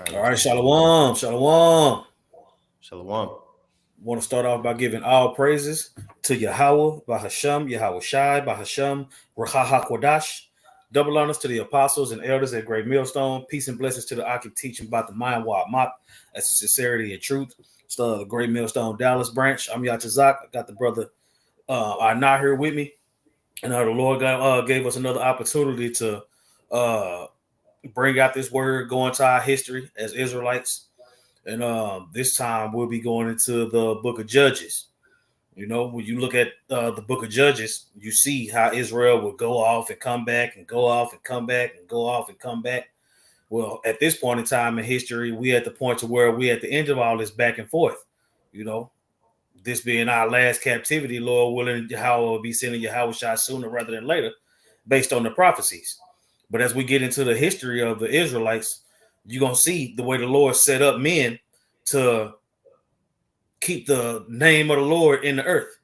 right, All let's right, get it. Shalom, Shalom. Shalom. Want to start off by giving all praises to Yahweh, Bahasham, Yahweh Shai, Bahasham, Raha Kwadash. Double honors to the apostles and elders at Great Millstone. Peace and blessings to the Aki teaching about the mind Wa Mop as sincerity and truth. It's the Great Millstone Dallas branch. I'm Yachazak. I got the brother not here with me. And the Lord gave us another opportunity to bring out this word, go into our history as Israelites. And this time we'll be going into the book of Judges. You know, when you look at the book of Judges, you see how Israel would go off and come back and go off and come back and go off and come back. Well, at this point in time in history, we at the point to where we at the end of all this back and forth. You know, this being our last captivity, Lord willing, Yahweh will be sending Yahweh Shai sooner rather than later, based on the prophecies. But as we get into the history of the Israelites, you're going to see the way the Lord set up men to keep the name of the Lord in the earth.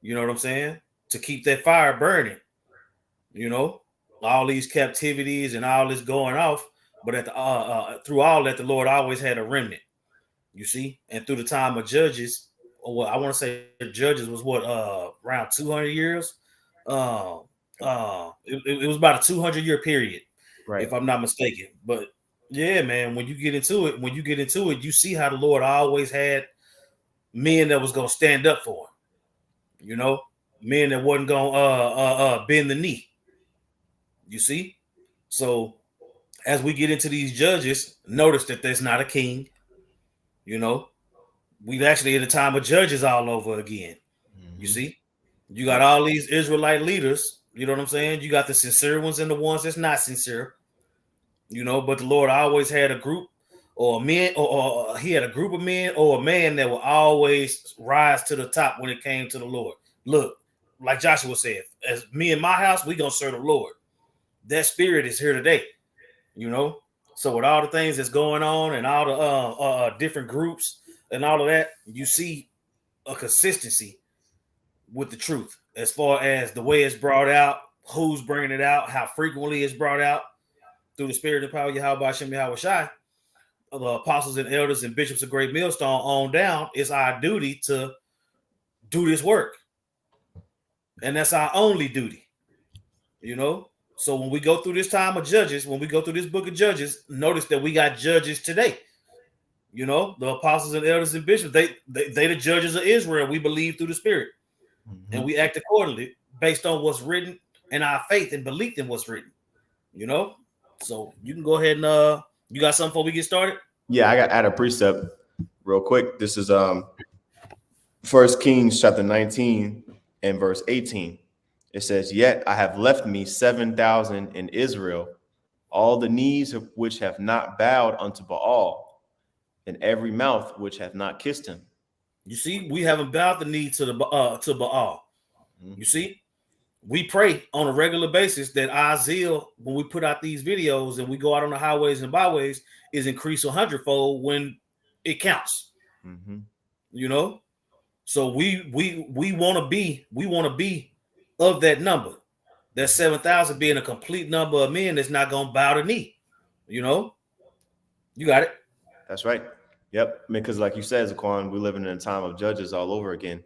You know what I'm saying? To keep that fire burning. You know, all these captivities and all this going off, but at the through all that, the Lord always had a remnant. You see, and through the time of Judges, or what I want to say, Judges was what around 200 years. It was about a 200-year period, Right. if I'm not mistaken. But yeah, man, when you get into it, you see how the Lord always had men that was gonna stand up for him. You know, men that wasn't gonna bend the knee. You see, so as we get into these judges, notice that there's not a king. You know, we've actually in the time of judges all over again. You Mm-hmm. see, you got Yep. all these Israelite leaders. You know what I'm saying? You got the sincere ones and the ones that's not sincere. You know, but the Lord always had a group or men, or he had a group of men or a man that will always rise to the top when it came to the Lord. Look, like Joshua said, as me and my house, we gonna serve the Lord. That spirit is here today. You know, so with all the things that's going on and all the different groups and all of that, you see a consistency with the truth as far as the way it's brought out, who's bringing it out, how frequently it's brought out through the spirit and power of Yahweh Hashem Yahweh Shai. The apostles and elders and bishops of Great Millstone on down, it's our duty to do this work. And that's our only duty, you know? So when we go through this time of Judges, when we go through this book of Judges, notice that we got judges today. You know, the apostles and elders and bishops, they the judges of Israel. We believe through the Spirit, Mm-hmm. and we act accordingly based on what's written and our faith and belief in what's written. You know, so you can go ahead and you got something before we get started. Yeah, I got to add a precept real quick. This is First Kings chapter 19 and verse 18. It says, "Yet I have left me 7,000 in Israel, all the knees of which have not bowed unto Baal, and every mouth which hath not kissed him." You see, we haven't bowed the knee to Baal. Mm-hmm. You see, we pray on a regular basis that our zeal, when we put out these videos and we go out on the highways and byways, is increased 100-fold when it counts. Mm-hmm. You know, so we want to be of that number. That 7,000 being a complete number of men that's not gonna bow the knee. You know, you got it. That's right. Yep. I mean, because like you said, Zaquan, we're living in a time of judges all over again,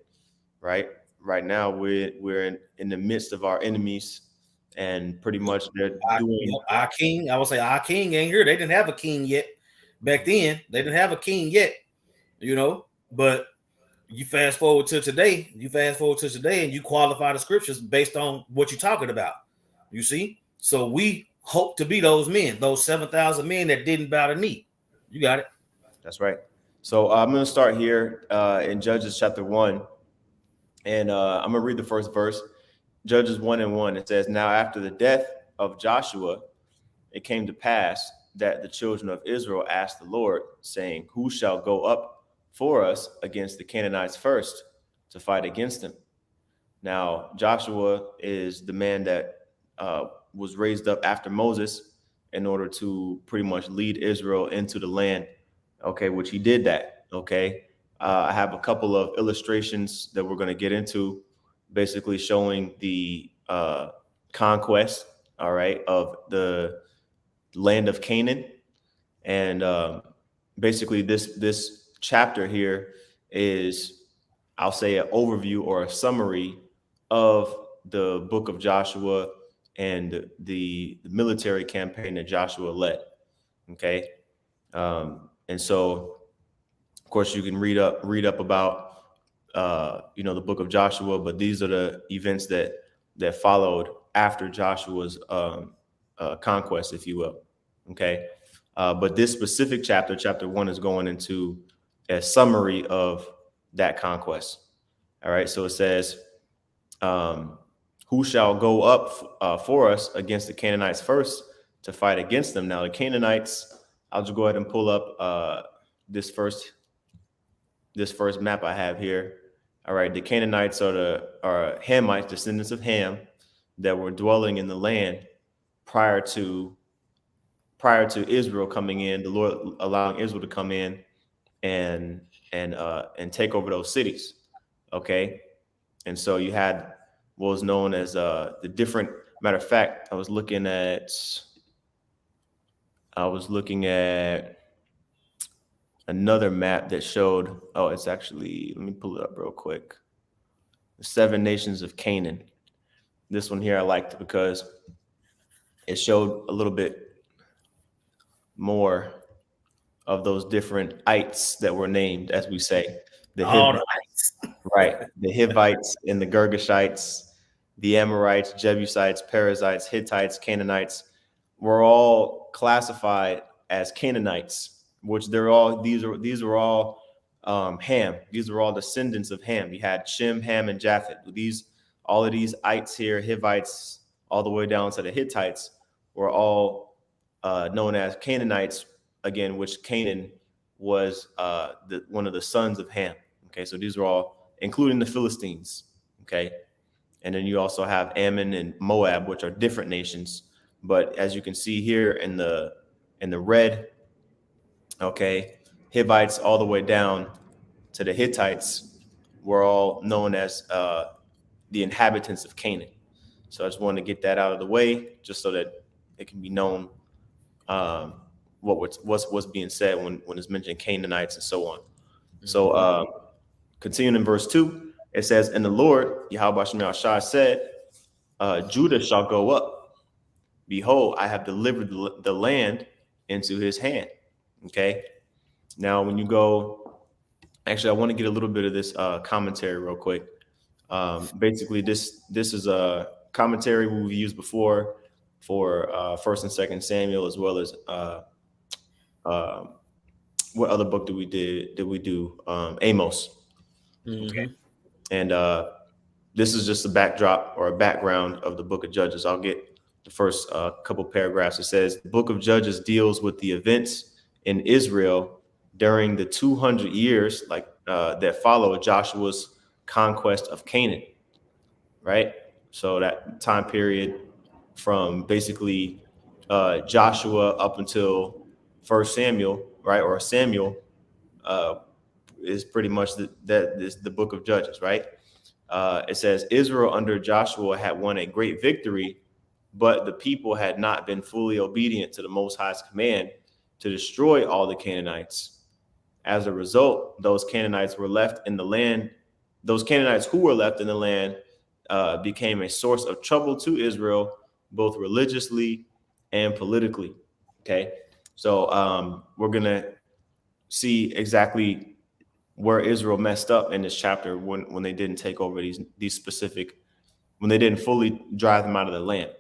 right? Right now, we're in the midst of our enemies, and pretty much they're doing. Our king, I would say our king ain't here. They didn't have a king yet. Back then, they didn't have a king yet, you know. But you fast forward to today, and you qualify the scriptures based on what you're talking about. You see? So we hope to be those men, those 7,000 men that didn't bow the knee. You got it. That's right. So I'm going to start here in Judges chapter 1, and I'm going to read the first verse. Judges 1 and 1. It says, "Now after the death of Joshua, it came to pass that the children of Israel asked the Lord, saying, Who shall go up for us against the Canaanites first to fight against them?" Now, Joshua is the man that was raised up after Moses in order to pretty much lead Israel into the land. Okay, which he did that. Okay. I have a couple of illustrations that we're going to get into, basically showing the conquest, all right, of the land of Canaan. And basically this chapter here is, I'll say, an overview or a summary of the book of Joshua and the military campaign that Joshua led. Okay, and so of course you can read up about the book of Joshua, but these are the events that followed after Joshua's conquest, if you will. Okay, but this specific chapter 1, is going into a summary of that conquest. All right, so it says, who shall go up for us against the Canaanites first to fight against them? Now the Canaanites, I'll just go ahead and pull up this first map I have here. All right, the Canaanites are Hamites, descendants of Ham, that were dwelling in the land prior to Israel coming in. The Lord allowing Israel to come in and take over those cities. Okay, and so you had what was known as the different. Matter of fact, I was looking at another map that showed. Oh, it's actually. Let me pull it up real quick. The 7 nations of Canaan. This one here I liked because it showed a little bit more of those different ites that were named, as we say. The Hivites, right? The Hivites and the Girgashites, the Amorites, Jebusites, Perizzites, Hittites, Canaanites were all classified as Canaanites, which these are all Ham. These are all descendants of Ham. You had Shem, Ham, and Japheth. All of these ites here, Hivites, all the way down to the Hittites, were all known as Canaanites, again, which Canaan was one of the sons of Ham. Okay, so these are all, including the Philistines. Okay, and then you also have Ammon and Moab, which are different nations. But as you can see here in the red, okay, Hivites all the way down to the Hittites were all known as the inhabitants of Canaan. So I just wanted to get that out of the way, just so that it can be known what's being said when it's mentioned Canaanites and so on. So continuing in verse 2, it says, "And the Lord, Yahweh Shem Shai, said, Judah shall go up. Behold, I have delivered the land into his hand." Okay. Now, when you go, actually, I want to get a little bit of this commentary real quick. Basically, this is a commentary we've used before for First and Second Samuel, as well as what other book did we do? Amos. Okay. And this is just a backdrop or a background of the book of Judges. I'll get the first couple paragraphs. It says, the book of Judges deals with the events in Israel during the 200 years that followed Joshua's conquest of Canaan, right? So that time period from basically Joshua up until First Samuel, right, or Samuel, is pretty much the book of Judges, right? It says, Israel under Joshua had won a great victory, but the people had not been fully obedient to the Most High's command to destroy all the Canaanites. As a result, those Canaanites who were left in the land became a source of trouble to Israel, both religiously and politically. Okay, so we're gonna see exactly where Israel messed up in this chapter when they didn't take over these specific, when they didn't fully drive them out of the land.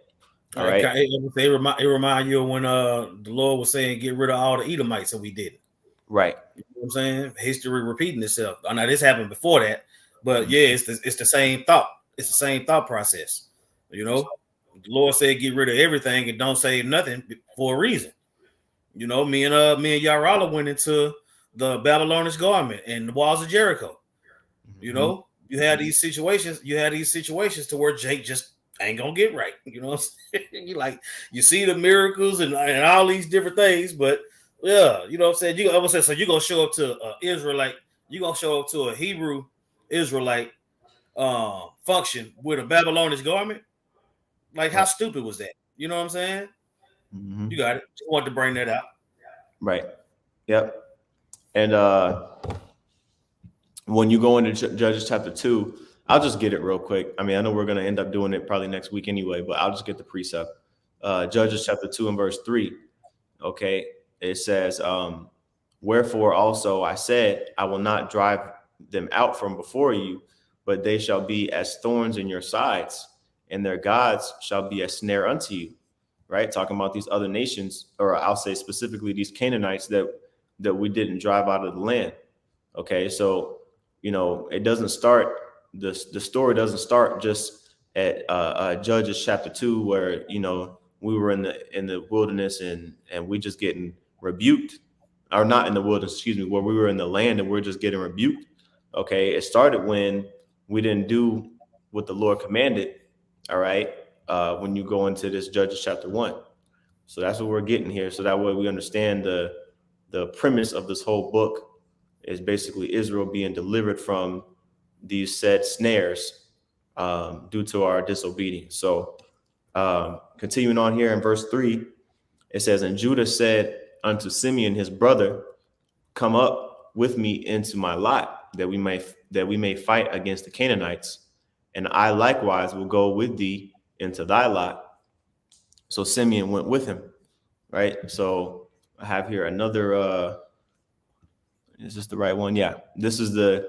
All right. It remind you of when the Lord was saying, get rid of all the Edomites, and we did it. Right. You know what I'm saying? History repeating itself. I know this happened before that, but yeah, it's the same thought. It's the same thought process. You know, the Lord said, get rid of everything and don't save nothing for a reason. You know, me and Yarala went into the Babylonish garment and the walls of Jericho. You know, you had these situations to where Jake just ain't gonna get right. You know what I'm saying? You see the miracles and all these different things, but yeah, you know what I'm saying? So you're gonna show up to Israelite, you're gonna show up to a Hebrew Israelite function with a Babylonish garment. Like, how stupid was that? You know what I'm saying? You got it. Just wanted to bring that out. Right. Yep. And when you go into Judges chapter 2, I'll just get it real quick. I mean, I know we're going to end up doing it probably next week anyway, but I'll just get the precept. Judges chapter 2 and verse 3. Okay. It says, wherefore also I said, I will not drive them out from before you, but they shall be as thorns in your sides, and their gods shall be a snare unto you. Right? Talking about these other nations, or I'll say specifically these Canaanites that we didn't drive out of the land. Okay. So, it doesn't start, the story doesn't start just at Judges chapter 2, where, we were in the wilderness and we just getting rebuked, or not in the wilderness, excuse me, where we were in the land and we're just getting rebuked. Okay. It started when we didn't do what the Lord commanded. All right. When you go into this Judges chapter 1. So that's what we're getting here. So that way we understand the premise of this whole book is basically Israel being delivered from these said snares due to our disobedience. So continuing on here in verse 3, it says, and Judah said unto Simeon his brother, come up with me into my lot, that we may fight against the Canaanites, and I likewise will go with thee into thy lot. So Simeon went with him. Right. So I have here another is this the right one? Yeah. This is the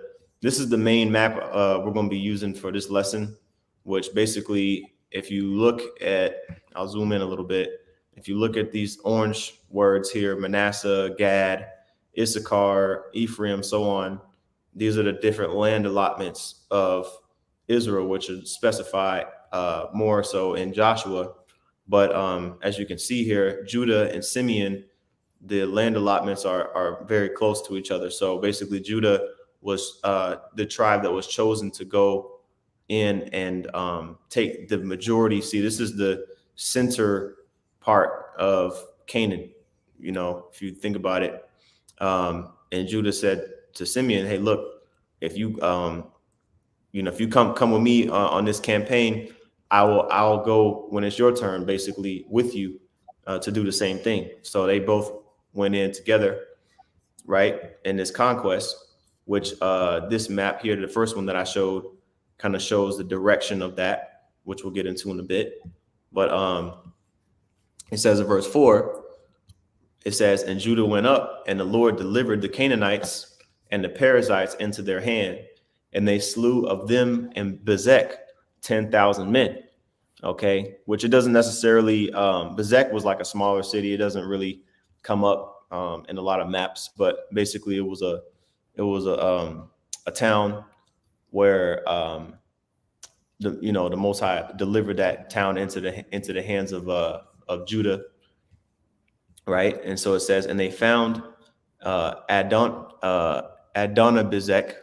main map we're going to be using for this lesson, which basically, if you look at, I'll zoom in a little bit. If you look at these orange words here, Manasseh, Gad, Issachar, Ephraim, so on, these are the different land allotments of Israel, which are specified more so in Joshua. But as you can see here, Judah and Simeon, the land allotments are very close to each other. So basically, Judah was the tribe that was chosen to go in and take the majority. See, this is the center part of Canaan, if you think about it. And Judah said to Simeon, hey, look, if you, if you come with me on this campaign, I'll go when it's your turn, basically with you to do the same thing. So they both went in together, right, in this conquest, which this map here, the first one that I showed, kind of shows the direction of that, which we'll get into in a bit. But it says in verse 4, it says, and Judah went up, and the Lord delivered the Canaanites and the Perizzites into their hand, and they slew of them in Bezek 10,000 men. Okay, which it doesn't necessarily, Bezek was like a smaller city. It doesn't really come up in a lot of maps, but basically it was a town where the Most High delivered that town into the hands of Judah, right? And so it says, and they found Adonibezek,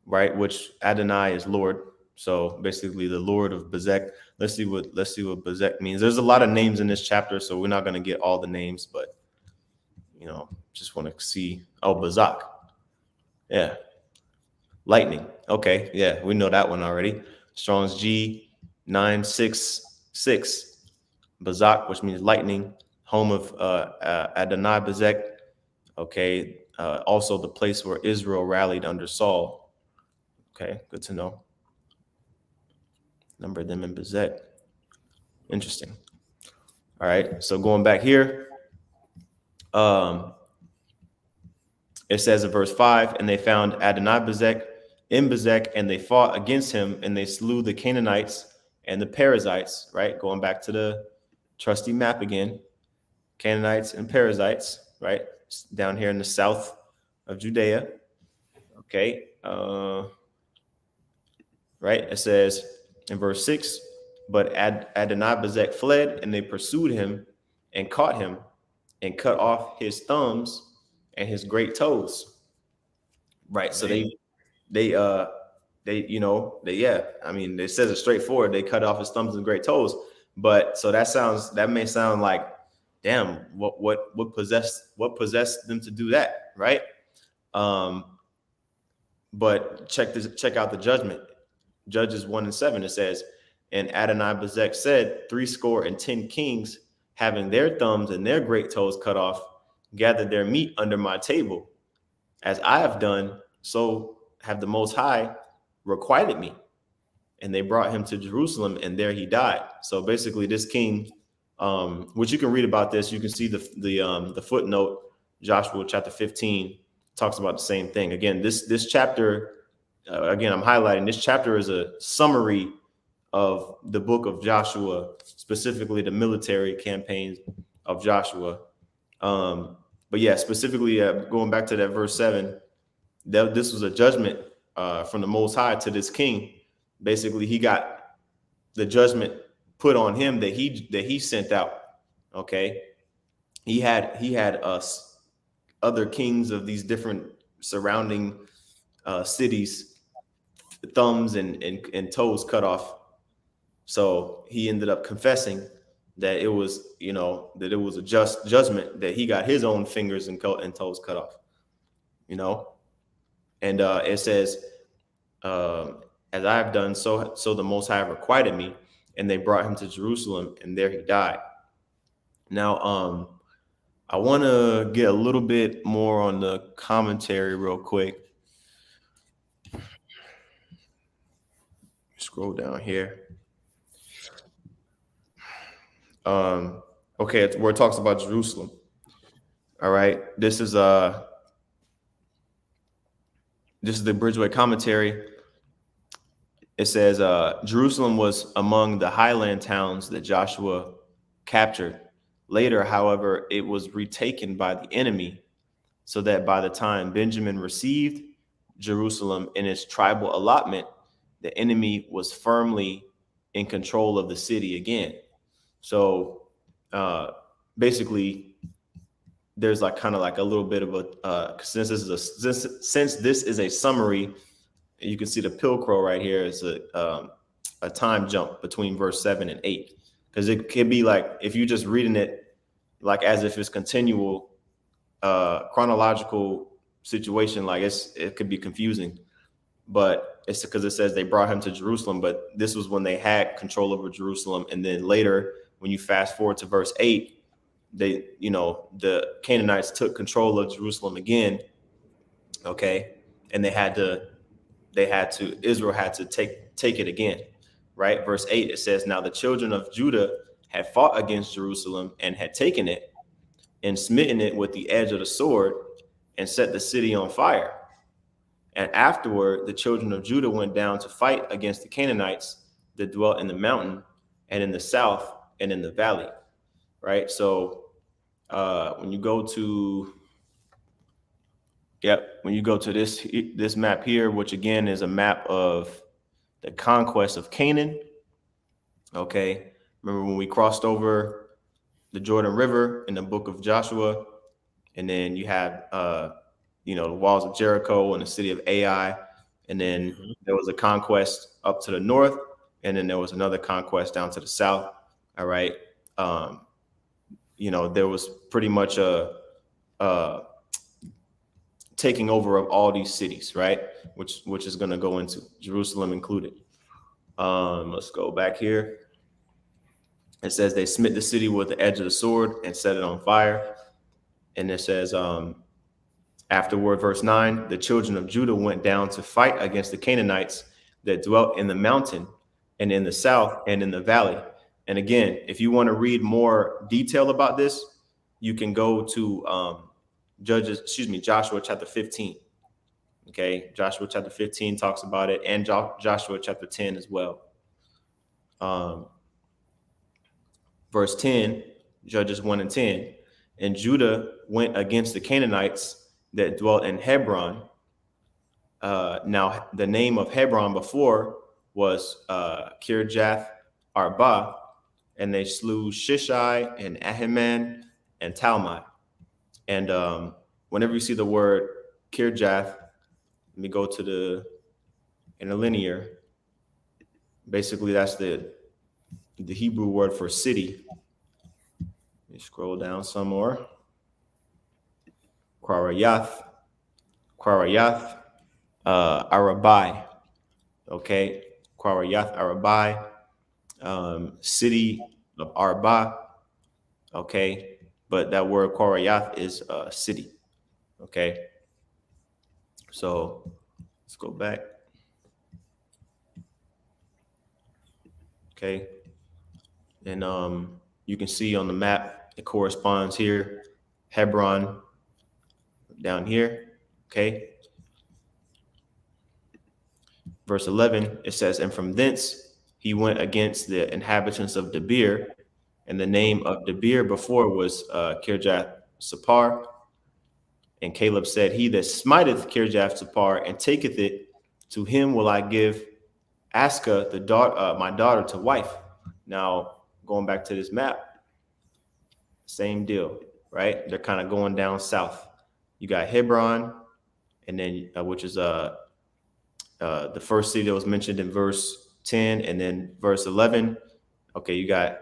right, which Adonai is Lord. So basically, the Lord of Bezek. Let's see what Bezek means. There's a lot of names in this chapter, so we're not going to get all the names, but just want to see. Oh, Bazak. Yeah. Lightning. Okay. Yeah, we know that one already. Strong's G966. Bazak, which means lightning, home of Adonai Bezek. Okay. Also the place where Israel rallied under Saul. Okay, good to know. Number of them in Bezek. Interesting. All right. So going back here, it says in verse 5, and they found Adonibezek in Bezek, and they fought against him, and they slew the Canaanites and the Perizzites, right? Going back to the trusty map again. Canaanites and Perizzites, right? Down here in the south of Judea. Okay. Right. It says in verse 6, but Adonibezek fled, and they pursued him and caught him and cut off his thumbs and his great toes. Right. So they it says it straightforward. They cut off his thumbs and great toes. But so that may sound like, damn, what possessed them to do that, right? But check out the judgment. Judges 1:7, it says, and Adonibezek said, 70 kings, having their thumbs and their great toes cut off, gathered their meat under my table. As I have done, so have the Most High requited me. And they brought him to Jerusalem, and there he died. So basically, this king, which you can read about this, you can see the footnote, Joshua chapter 15 talks about the same thing. Again, this chapter, again, I'm highlighting this chapter is a summary of the book of Joshua, specifically the military campaigns of Joshua. But yeah, specifically going back to that verse 7, this was a judgment from the Most High to this king. Basically, he got the judgment put on him that he sent out. Okay, he had us other kings of these different surrounding cities, thumbs and toes cut off. So he ended up confessing that it was, that it was a just judgment, that he got his own fingers and toes cut off. And it says, as I have done, so the Most High requited me, and they brought him to Jerusalem, and there he died. Now, I want to get a little bit more on the commentary real quick. Scroll down here. Okay, it's where it talks about Jerusalem. All right, this is the Bridgeway commentary. It says Jerusalem was among the highland towns that Joshua captured. Later, however, it was retaken by the enemy, so that by the time Benjamin received Jerusalem in its tribal allotment, the enemy was firmly in control of the city again. So basically, there's like kind of like a little bit of a since this is a summary, you can see the Pilcrow right here is a time jump between verse 7 and 8, because it can be like if you're just reading it like as if it's continual chronological situation, like it could be confusing. But it's because it says they brought him to Jerusalem, but this was when they had control over Jerusalem. And then later, when you fast forward to verse 8, the Canaanites took control of Jerusalem again. Okay. And Israel had to take it again. Right. Verse 8, it says, now the children of Judah had fought against Jerusalem and had taken it and smitten it with the edge of the sword and set the city on fire. And afterward, the children of Judah went down to fight against the Canaanites that dwelt in the mountain and in the south and in the valley. Right. So when you go to this map here, which again is a map of the conquest of Canaan. Okay. Remember when we crossed over the Jordan River in the book of Joshua, and then you had the walls of Jericho and the city of Ai, and then there was a conquest up to the north, and then there was another conquest down to the south. All right. There was pretty much a taking over of all these cities, right? Which is going to go into Jerusalem included. Let's go back here. It says they smit the city with the edge of the sword and set it on fire. And it says, afterward, verse 9, the children of Judah went down to fight against the Canaanites that dwelt in the mountain and in the south and in the valley. And again, if you want to read more detail about this, you can go to Joshua chapter 15. Okay, Joshua chapter 15 talks about it, and Joshua chapter 10 as well. Verse 10, Judges 1 and 10. And Judah went against the Canaanites that dwelt in Hebron. Now, the name of Hebron before was Kirjath Arba, and they slew Shishai and Ahiman and Talmai. And whenever you see the word Kirjath, let me go to the interlinear. Basically, that's the Hebrew word for city. Let me scroll down some more. Quarayath, Arabai. Okay, Quarayath Arabai, city of Arba. Okay, but that word Quarayath is city. Okay, So let's go back. Okay. And you can see on the map, it corresponds here. Hebron down here. Okay. Verse 11, it says, and from thence he went against the inhabitants of Debir, and the name of Debir before was Kirjath Separ. And Caleb said, he that smiteth Kirjath Separ and taketh it, to him will I give Aska, the daughter, my daughter, to wife. Now, going back to this map, same deal, right? They're kind of going down south. You got Hebron, and then which is the first city that was mentioned in verse 10, and then verse 11. Okay, you got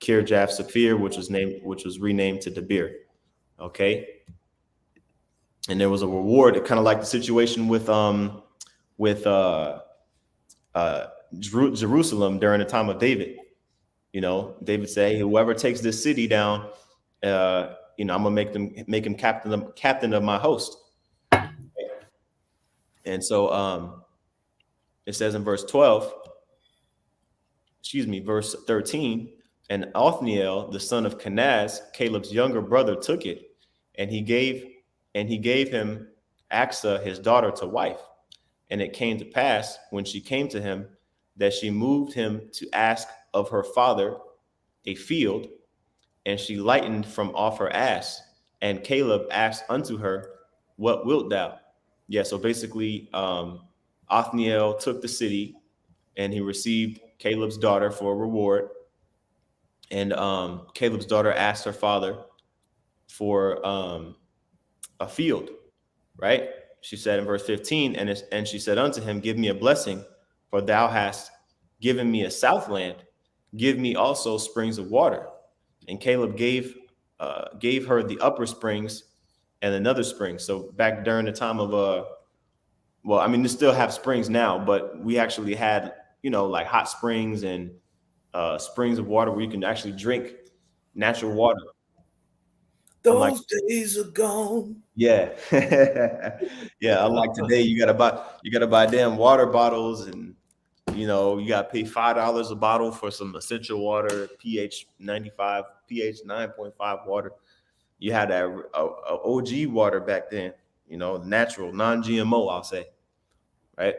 Kirjath Sepher, which was renamed to Debir. Okay, and there was a reward, kind of like the situation with Jerusalem during the time of David. You know, David said, hey, whoever takes this city down, I'm gonna make him captain of my host. And so it says in verse 13, and Othniel, the son of Kenaz, Caleb's younger brother, took it, and he gave him Aksa, his daughter, to wife. And it came to pass, when she came to him, that she moved him to ask of her father a field, and she lightened from off her ass. And Caleb asked unto her, what wilt thou? Yeah, so basically, Othniel took the city, and he received Caleb's daughter for a reward. And Caleb's daughter asked her father for a field, right? She said in verse 15, and she said unto him, give me a blessing, for thou hast given me a southland. Give me also springs of water. And Caleb gave her the upper springs and another spring. So back during the time of they still have springs now, but we actually had, like hot springs and springs of water where you can actually drink natural water. Those days are gone. Yeah. Yeah. Unlike today, you gotta buy damn water bottles, and you gotta pay $5 a bottle for some essential water, pH 95, pH 9.5 water. You had that OG water back then, natural, non-GMO, I'll say. Right.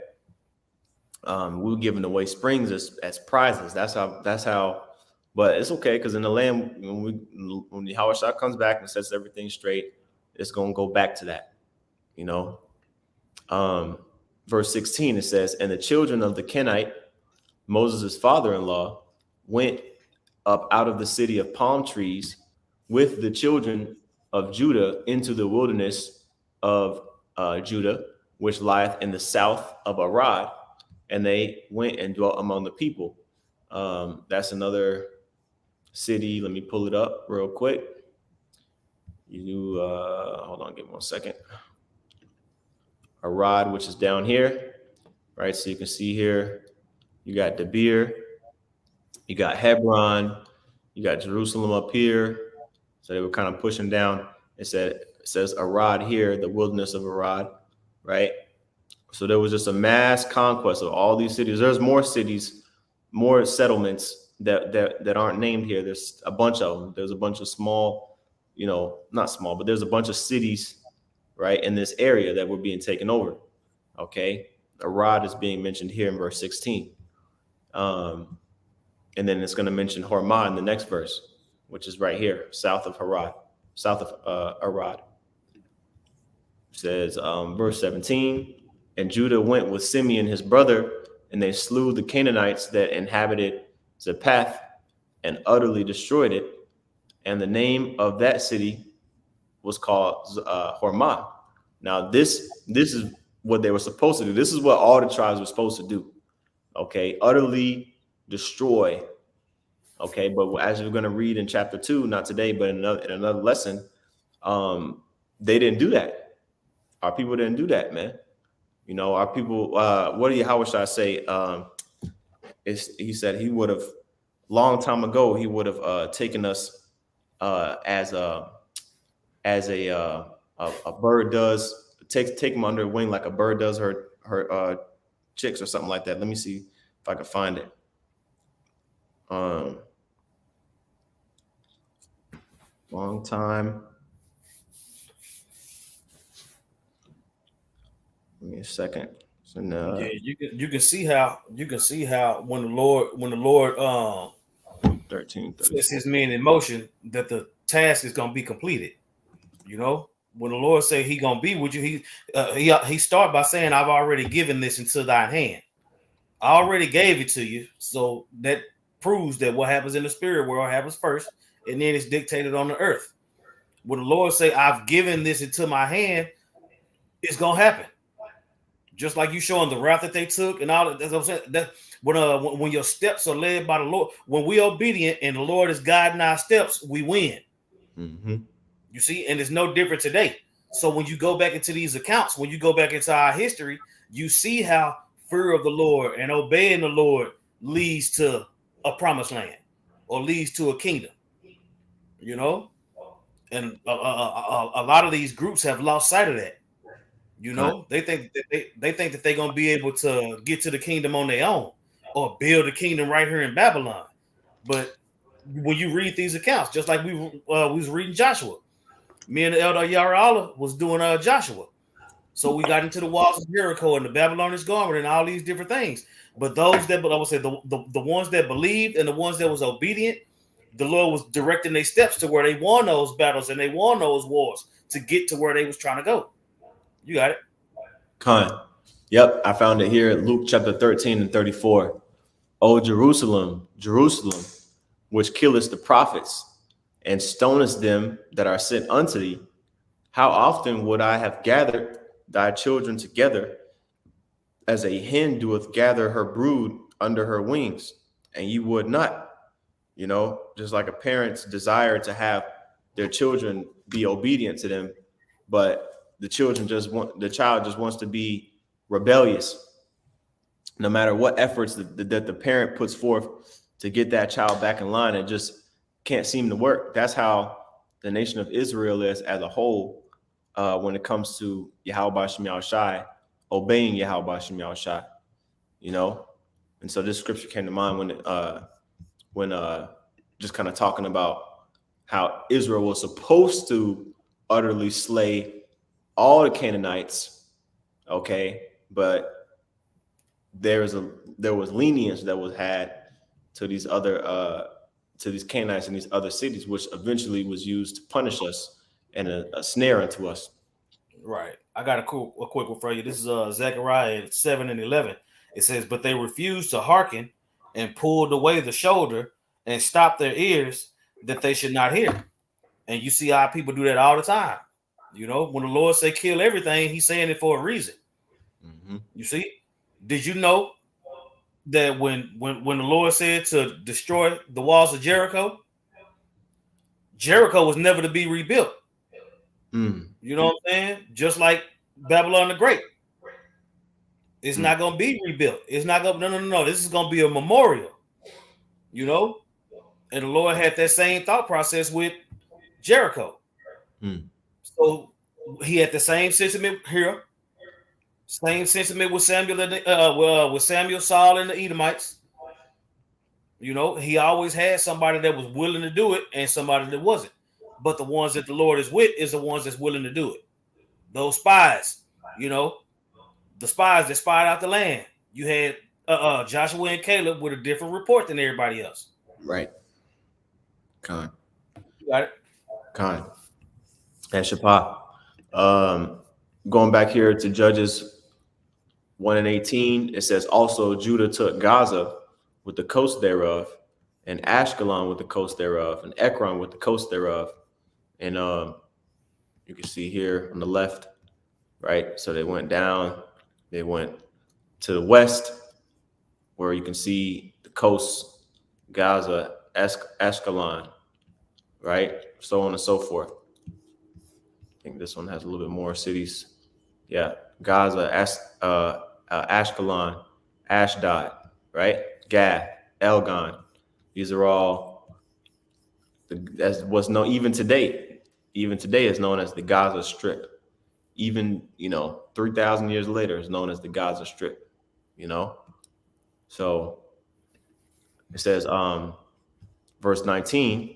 We were giving away springs as prizes. That's how. But it's okay, because in the land, when the Hawashah comes back and sets everything straight, it's gonna go back to that. Verse 16, it says, and the children of the Kenite, Moses' father-in-law, went up out of the city of palm trees with the children of Judah into the wilderness of Judah, which lieth in the south of Arad, and they went and dwelt among the people. That's another city. Let me pull it up real quick. Hold on, give me 1 second. Arad, which is down here, right? So you can see here, you got Debir, you got Hebron, you got Jerusalem up here. So they were kind of pushing down. It says Arad here, the wilderness of Arad, right? So there was just a mass conquest of all these cities. There's more cities, more settlements that aren't named here. There's a bunch of them. There's a bunch of small, not small, but there's a bunch of cities, right, in this area that were being taken over. Okay. Arad is being mentioned here in verse 16. And then it's going to mention Hormah in the next verse, which is right here, south of Arad. It says, verse 17, and Judah went with Simeon his brother, and they slew the Canaanites that inhabited Zaphath and utterly destroyed it. And the name of that city was called Hormah. Now, this is what they were supposed to do. This is what all the tribes were supposed to do. Okay, utterly destroy. Okay, but as we're going to read in chapter 2, not today, but in another lesson, they didn't do that. Our people didn't do that, man. Our people, how should I say? He said he would have, long time ago, he would have taken us as a bird does take them under her wing like a bird does her chicks or something like that. Let me see if I can find it. Long time. Give me a second. So now, Yeah, you can see how when the Lord 13, sets 34. his men in motion, that the task is gonna be completed. You know, when the Lord say he gonna be with you, he start by saying, "I've already given this into thine hand. I already gave it to you." So that proves that what happens in the spirit world happens first, and then it's dictated on the earth. When the Lord say, "I've given this into my hand," it's gonna happen. Just like you showing the route that they took and all that. That's what I'm saying. That when your steps are led by the Lord, when we obedient and the Lord is guiding our steps, we win. Mm-hmm. You see, and it's no different today. So when you go back into these accounts, when you go back into our history, you see how fear of the Lord and obeying the Lord leads to a promised land or leads to a kingdom. You know, and a lot of these groups have lost sight of that. You Con. know, they think that they think that they're gonna be able to get to the kingdom on their own or build a kingdom right here in Babylon. But when you read these accounts, just like we was reading Joshua, me and the elder Yara was doing Joshua. So we got into the walls of Jericho and the Babylonian garment and all these different things. But those that, I would say, the ones that believed and the ones that was obedient, the Lord was directing their steps to where they won those battles and they won those wars to get to where they was trying to go. You got it. Con. Yep, I found it here. Luke chapter 13 and 34. O Jerusalem, Jerusalem, which killest the prophets and stonest them that are sent unto thee, how often would I have gathered thy children together as a hen doeth gather her brood under her wings, and you would not. You know, just like a parent's desire to have their children be obedient to them, but the child just wants to be rebellious, no matter what efforts that the parent puts forth to get that child back in line. It just can't seem to work. That's how the nation of Israel is as a whole when it comes to Yahweh Shem Shai, obeying Yahweh Shem Shai, you know. And so this scripture came to mind when just kind of talking about how Israel was supposed to utterly slay all the Canaanites, okay, but there was lenience that was had to these Canaanites in these other cities, which eventually was used to punish us and a snare unto us. Right. I got a quick one for you. This is Zechariah 7 and 11. It says, "But they refused to hearken and pulled away the shoulder and stopped their ears that they should not hear." And you see how people do that all the time. You know, when the Lord say kill everything, he's saying it for a reason. Mm-hmm. You see? Did you know that when the Lord said to destroy the walls of Jericho, Jericho was never to be rebuilt? Mm. You know what I'm saying? Just like Babylon the Great. It's not going to be rebuilt. It's not going to, no. This is going to be a memorial, you know? And the Lord had that same thought process with Jericho. Mm. So he had the same sentiment here, same sentiment with Samuel, with Samuel, Saul, and the Edomites. You know, he always had somebody that was willing to do it and somebody that wasn't. But the ones that the Lord is with is the ones that's willing to do it. Those spies, you know, the spies that spied out the land. You had Joshua and Caleb with a different report than everybody else. Right. Con. You got it. Con. And Shapah. Going back here to Judges 1 and 18, it says, "Also Judah took Gaza with the coast thereof, and Ashkelon with the coast thereof, and Ekron with the coast thereof." And you can see here on the left, right? So they went down, they went to the west, where you can see the coast, Gaza, Ashkelon, right? So on and so forth. I think this one has a little bit more cities. Yeah, Gaza, Ashkelon, Ashdod, right? Gath, Elgon. These are all as what's known even today. Even today is known as the Gaza Strip. even 3,000 years later is known as the Gaza Strip. So it says, verse 19,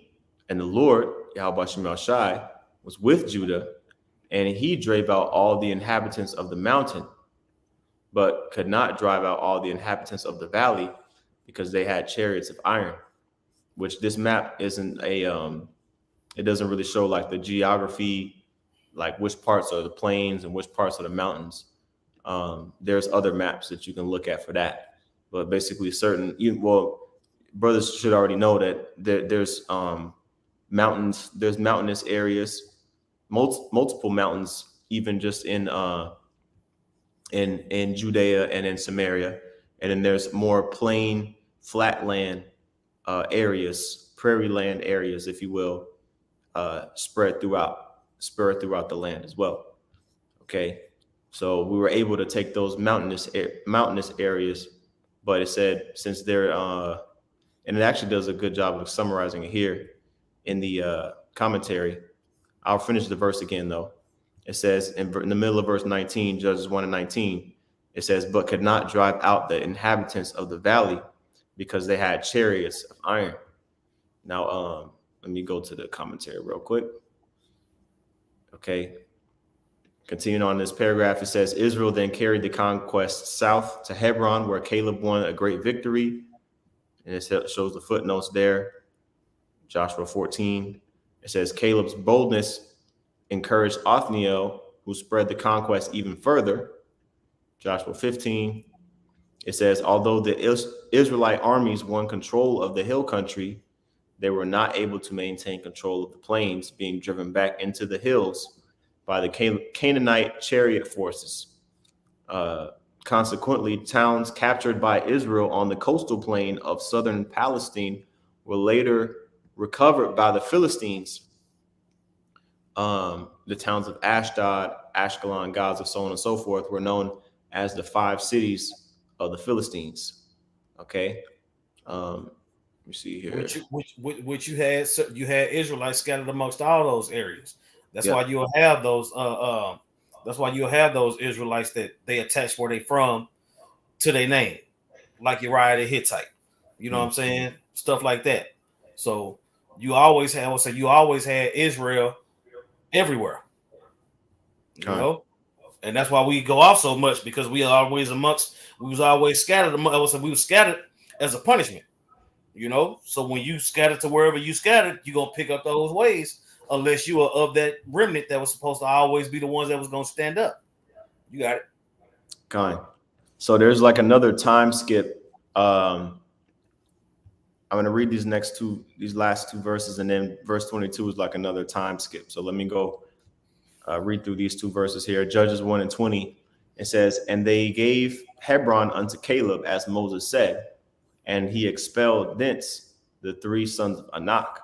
and the Lord Yahweh Shem Shai was with Judah, and he drave out all the inhabitants of the mountain, but could not drive out all the inhabitants of the valley, because they had chariots of iron. Which this map isn't it doesn't really show like the geography, like which parts are the plains and which parts are the mountains. There's other maps that you can look at for that, but basically brothers should already know that there's mountains, there's mountainous areas, multiple mountains, even just in Judea and in Samaria, and then there's more plain, flatland areas, prairie land areas, if you will, spread throughout the land as well. Okay, so we were able to take those mountainous areas, but it said since they're and it actually does a good job of summarizing it here in the commentary. I'll finish the verse again though. It says in the middle of verse 19, Judges 1 and 19, it says, but could not drive out the inhabitants of the valley, because they had chariots of iron. Now, let me go to the commentary real quick. Okay. Continuing on this paragraph, it says, Israel then carried the conquest south to Hebron, where Caleb won a great victory. And it shows the footnotes there. Joshua 14. It says, Caleb's boldness encouraged Othniel, who spread the conquest even further. Joshua 15. It says, although the Israelite armies won control of the hill country, they were not able to maintain control of the plains, being driven back into the hills by the Canaanite chariot forces. Consequently, towns captured by Israel on the coastal plain of southern Palestine were later recovered by the Philistines. The towns of Ashdod, Ashkelon, Gaza, so on and so forth, were known as the 5 cities of the Philistines. Okay. Let me see here. Which you had Israelites scattered amongst all those areas. That's why you'll have those. That's why you'll have those Israelites that they attach where they from to their name, like Uriah the Hittite. You know what I'm saying? Stuff like that. So you always had Israel everywhere. You know, and that's why we go off so much, because we was always scattered. We were scattered as a punishment. You know, so when you scatter to wherever you scattered, you're gonna pick up those ways, unless you are of that remnant that was supposed to always be the ones that was gonna stand up. You got it. Kind. So there's like another time skip. I'm gonna read these last two verses, and then verse 22 is like another time skip. So let me go read through these 2 verses here. Judges 1 and 20. It says, and they gave Hebron unto Caleb, as Moses said, and he expelled thence the 3 sons of Anak.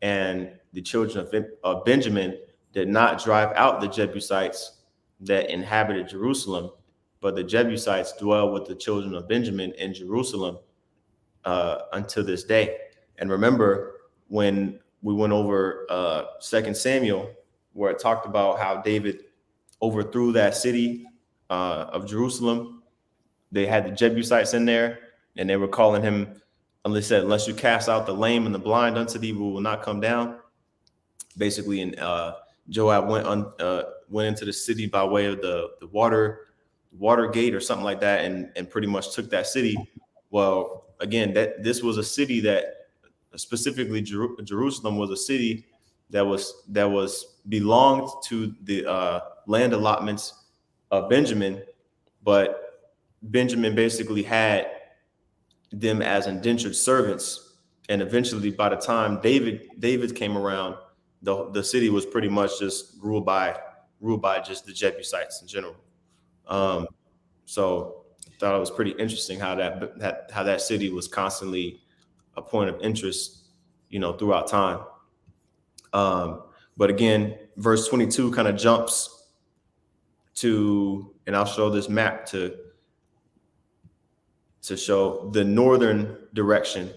And the children of Benjamin did not drive out the Jebusites that inhabited Jerusalem, but the Jebusites dwell with the children of Benjamin in Jerusalem unto this day. And remember when we went over 2 Samuel, where it talked about how David overthrew that city of Jerusalem. They had the Jebusites in there, and they were calling him, unless you cast out the lame and the blind unto thee, we will not come down. Basically, and Joab went into the city by way of the water gate or something like that, and pretty much took that city. Well, again, this was a city that specifically Jerusalem was a city that was belonged to the land allotments of Benjamin, but Benjamin basically had them as indentured servants. And eventually, by the time David came around, the city was pretty much just ruled by just the Jebusites in general. So I thought it was pretty interesting how that city was constantly a point of interest, throughout time. But again, verse 22 kind of jumps to, and I'll show this map to show the northern direction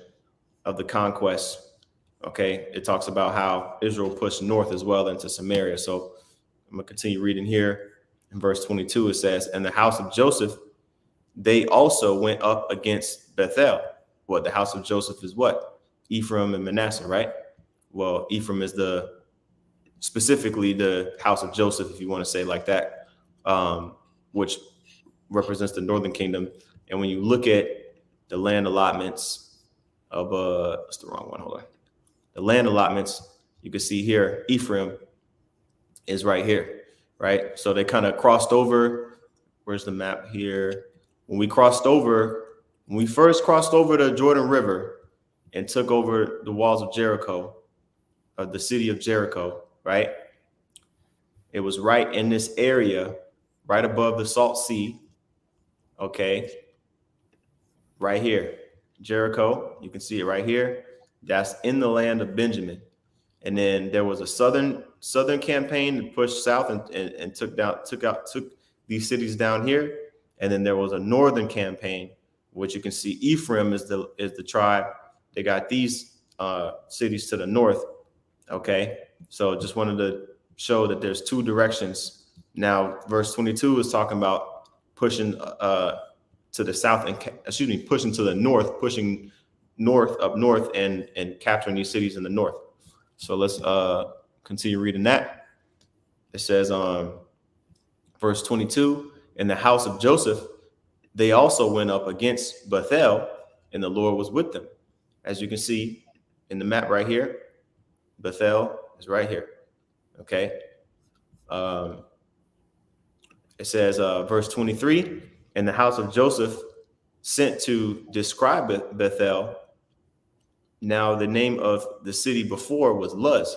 of the conquest. Okay, it talks about how Israel pushed north as well into Samaria. So I'm going to continue reading here. In verse 22, it says, and the house of Joseph, they also went up against Bethel. Well, the house of Joseph is what? Ephraim and Manasseh, right? Well, Ephraim is specifically the house of Joseph, if you want to say like that, which represents the northern kingdom. And when you look at the land allotments of, that's the wrong one, hold on. The land allotments, you can see here, Ephraim is right here, right? So they kind of crossed over. Where's the map here? When we first crossed over the Jordan River and took over the walls of Jericho, of the city of Jericho, right? It was right in this area, right above the Salt Sea, okay? Right here, Jericho, you can see it right here. That's in the land of Benjamin. And then there was a southern campaign that pushed south and took these cities down here. And then there was a northern campaign, which you can see Ephraim is the tribe. They got these cities to the north. Okay, so just wanted to show that there's two directions. Now, verse 22 is talking about pushing to the south and pushing to the north, pushing up north and capturing these cities in the north. So let's continue reading that. It says verse 22, in the house of Joseph, they also went up against Bethel, and the Lord was with them. As you can see in the map right here, Bethel is right here. Okay. It says, verse 23, and the house of Joseph sent to describe Bethel. Now the name of the city before was Luz.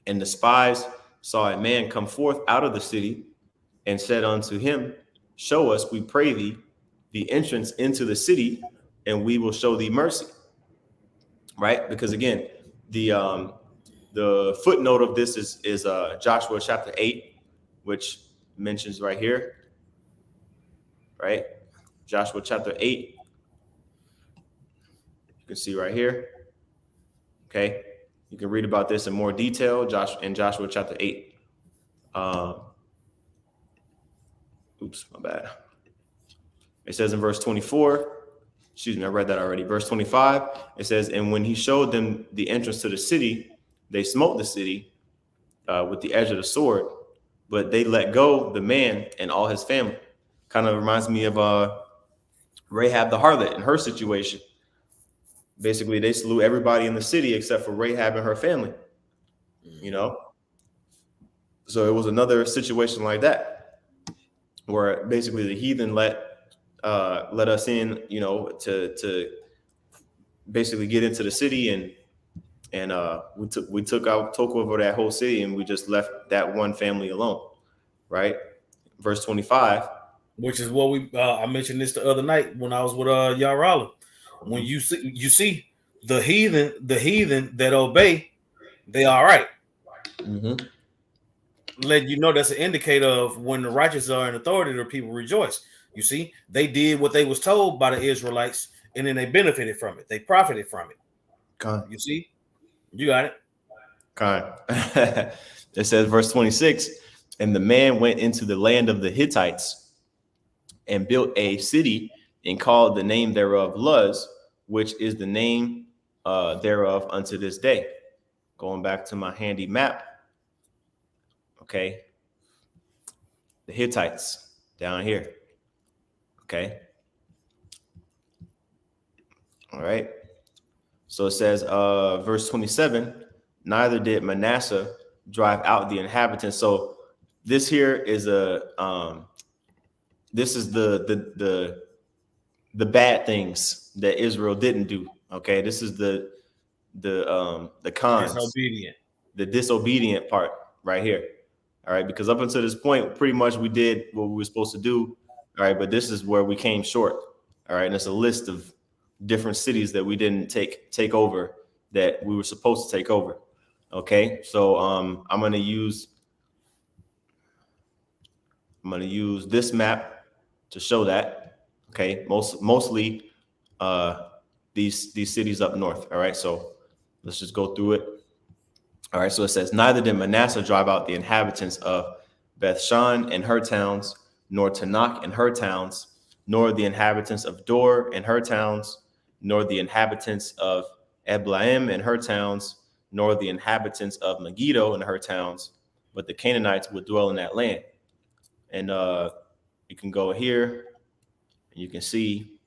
And the spies saw a man come forth out of the city and said unto him, show us, we pray thee, the entrance into the city, and we will show thee mercy. Right? Because again, the footnote of this is Joshua chapter 8, which mentions right here, right? Joshua chapter 8. You can see right here. Okay. You can read about this in more detail, in Joshua chapter 8. Oops, my bad. It says in verse 24, excuse me, I read that already. Verse 25, it says, and when he showed them the entrance to the city, they smote the city with the edge of the sword, but they let go the man and all his family. Kind of reminds me of Rahab the harlot and her situation. Basically, they slew everybody in the city except for Rahab and her family, you know? So it was another situation like that, where basically the heathen let us in, you know, to basically get into the city, and we took over that whole city, and we just left that one family alone, right? Verse 25, which is what I mentioned this the other night when I was with Yarala. When you see the heathen that obey, they all right. Mm-hmm. Let you know that's an indicator of when the righteous are in authority, the people rejoice. You see, they did what they was told by the Israelites, and then they benefited from it. They profited from it. You see, you got it. It says, verse 26, and the man went into the land of the Hittites and built a city and called the name thereof Luz, which is the name thereof unto this day. Going back to my handy map. Okay. The Hittites down here. Okay. All right. So it says, verse 27, neither did Manasseh drive out the inhabitants. So this here is this is the bad things that Israel didn't do. Okay. This is the cons, the disobedient part right here. All right. Because up until this point, pretty much we did what we were supposed to do. All right. But this is where we came short. All right. And it's a list of different cities that we didn't take over that we were supposed to take over. Okay. So I'm going to use this map to show that. Okay. Mostly these cities up north. All right. So let's just go through it. All right, so it says, neither did Manasseh drive out the inhabitants of Bethshan and her towns, nor Tanakh and her towns, nor the inhabitants of Dor and her towns, nor the inhabitants of Eblaim and her towns, nor the inhabitants of Megiddo and her towns, but the Canaanites would dwell in that land. And you can go here and you can see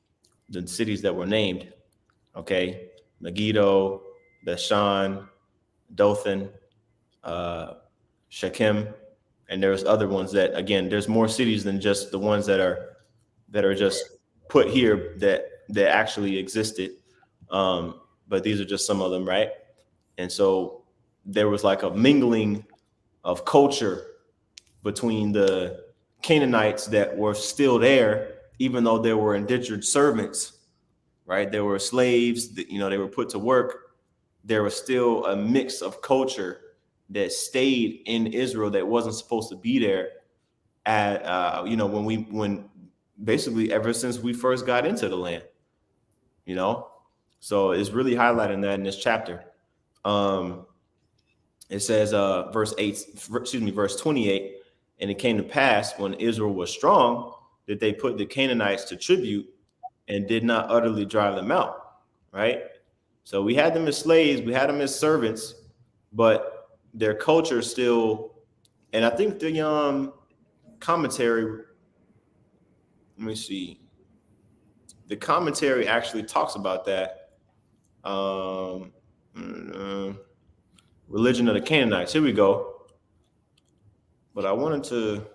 the cities that were named. Okay, Megiddo, Bethshan, Dothan, Shechem, and there's other ones that, again, there's more cities than just the ones that are just put here that actually existed. But these are just some of them, right? And so there was like a mingling of culture between the Canaanites that were still there, even though they were indentured servants, right? They were slaves, that, they were put to work. There was still a mix of culture that stayed in Israel that wasn't supposed to be there at, when basically ever since we first got into the land, so it's really highlighting that in this chapter. It says, verse 28, and it came to pass when Israel was strong that they put the Canaanites to tribute and did not utterly drive them out, right? So we had them as slaves, we had them as servants, but their culture still, and I think the commentary, let me see, the commentary actually talks about that. Religion of the Canaanites. Here we go. But I wanted to, let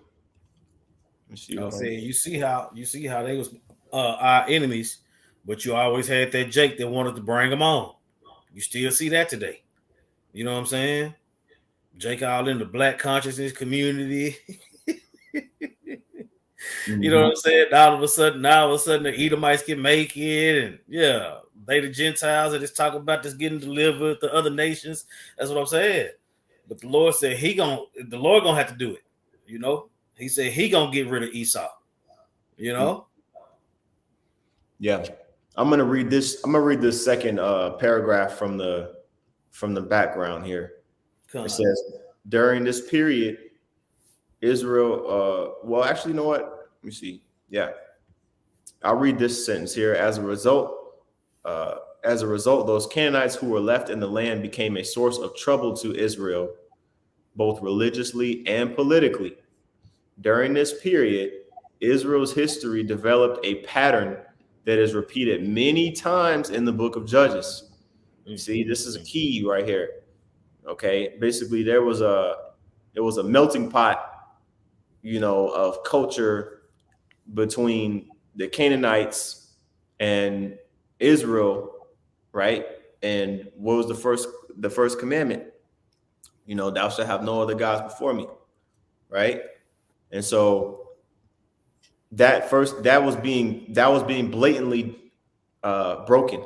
me see. I'm saying you see how they was our enemies, but you always had that Jake that wanted to bring them on. You still see that today. You know what I'm saying? Jake all in the black consciousness community. You know what I'm saying? All of a sudden, the Edomites can make it, and yeah, they the Gentiles that is talking about this getting delivered to other nations. That's what I'm saying. But the Lord said the Lord gonna have to do it. He said he gonna get rid of Esau. Yeah, I'm gonna read this. I'm gonna read this second paragraph from the background here. It says, during this period, Israel. Well, actually, you know what? Let me see. Yeah, I'll read this sentence here. As a result, those Canaanites who were left in the land became a source of trouble to Israel, both religiously and politically. During this period, Israel's history developed a pattern that is repeated many times in the book of Judges. See, this is a key right here. Okay, basically there was a melting pot, of culture between the Canaanites and Israel, right? And what was the first commandment? Thou shalt have no other gods before me, right? And so that was being blatantly broken,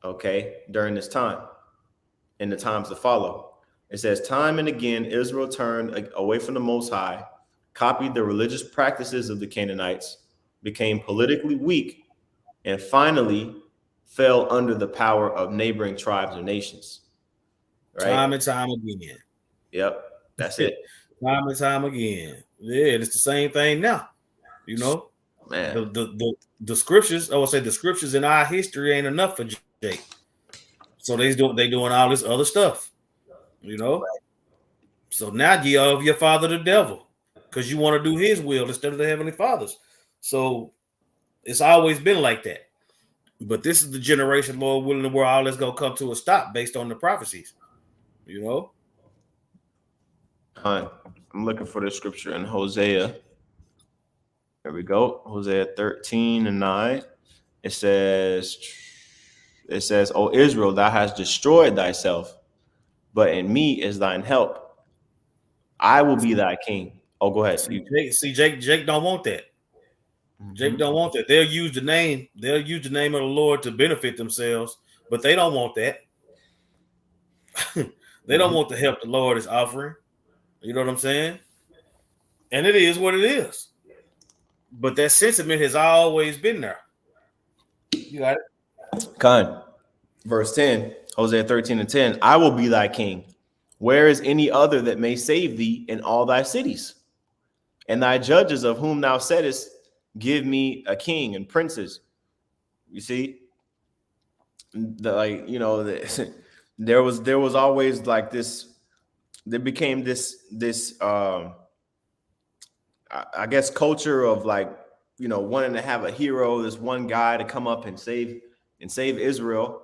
okay, during this time, in the times to follow. It says, time and again, Israel turned away from the Most High, copied the religious practices of the Canaanites, became politically weak, and finally fell under the power of neighboring tribes or nations. Right? Time and time again. Yep, that's it. Time and time again. Yeah, it's the same thing now. Man. The scriptures, I would say the scriptures in our history ain't enough for Jake. So they doing all this other stuff. So now you of your father the devil, because you want to do his will instead of the Heavenly Father's. So it's always been like that. But this is the generation, Lord willing, where all this gonna come to a stop based on the prophecies. I'm looking for the scripture in Hosea. There we go. Hosea 13:9. It says, O Israel, thou hast destroyed thyself, but in me is thine help. I will be thy king. Oh, go ahead. Jake don't want that. Jake don't want that. They'll use the name of the Lord to benefit themselves, but they don't want that. They don't want the help the Lord is offering. You know what I'm saying? And it is what it is. But that sentiment has always been there. You got it? Verse 10, Hosea 13:10. I will be thy king. Where is any other that may save thee in all thy cities? And thy judges of whom thou saidest, give me a king and princes. You see, there was always like this. There became this I guess culture of like, wanting to have a hero, this one guy to come up and save Israel.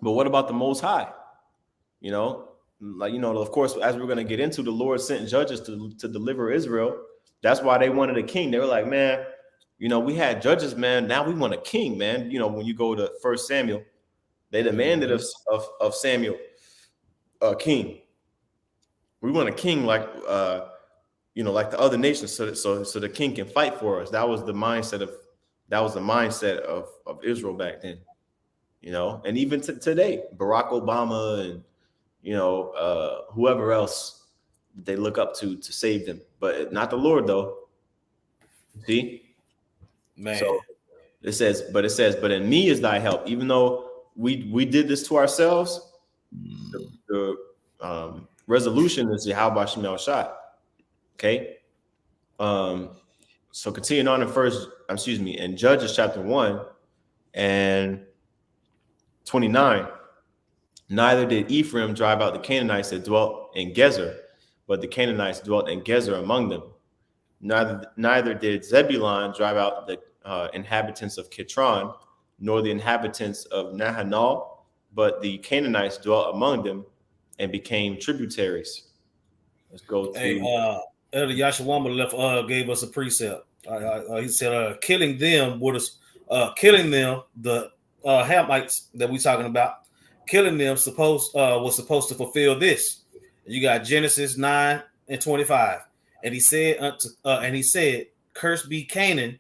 But what about the Most High? Of course, as we're going to get into, the Lord sent judges to deliver Israel. That's why they wanted a king. They were like, man, we had judges, man. Now we want a king, man. When you go to 1 Samuel, they demanded of Samuel a king. We want a king like like the other nations, so the king can fight for us. That was the mindset of Israel back then. And even today, Barack Obama and whoever else they look up to save them, but not the Lord, though. See, man. So it says, but in me is thy help. Even though we did this to ourselves, the resolution is Yahweh Shemel Shah. Okay. So continuing on in Judges chapter 1 and 29. Neither did Ephraim drive out the Canaanites that dwelt in Gezer, but the Canaanites dwelt in Gezer among them. Neither did Zebulun drive out the inhabitants of Kitron, nor the inhabitants of Nahanal, but the Canaanites dwelt among them and became tributaries. Let's go to. Hey, Elder Yashawama gave us a precept. He said, killing them, the Hamites that we're talking about, killing them was supposed to fulfill this. You got Genesis 9 and 25. And he said, cursed be Canaan,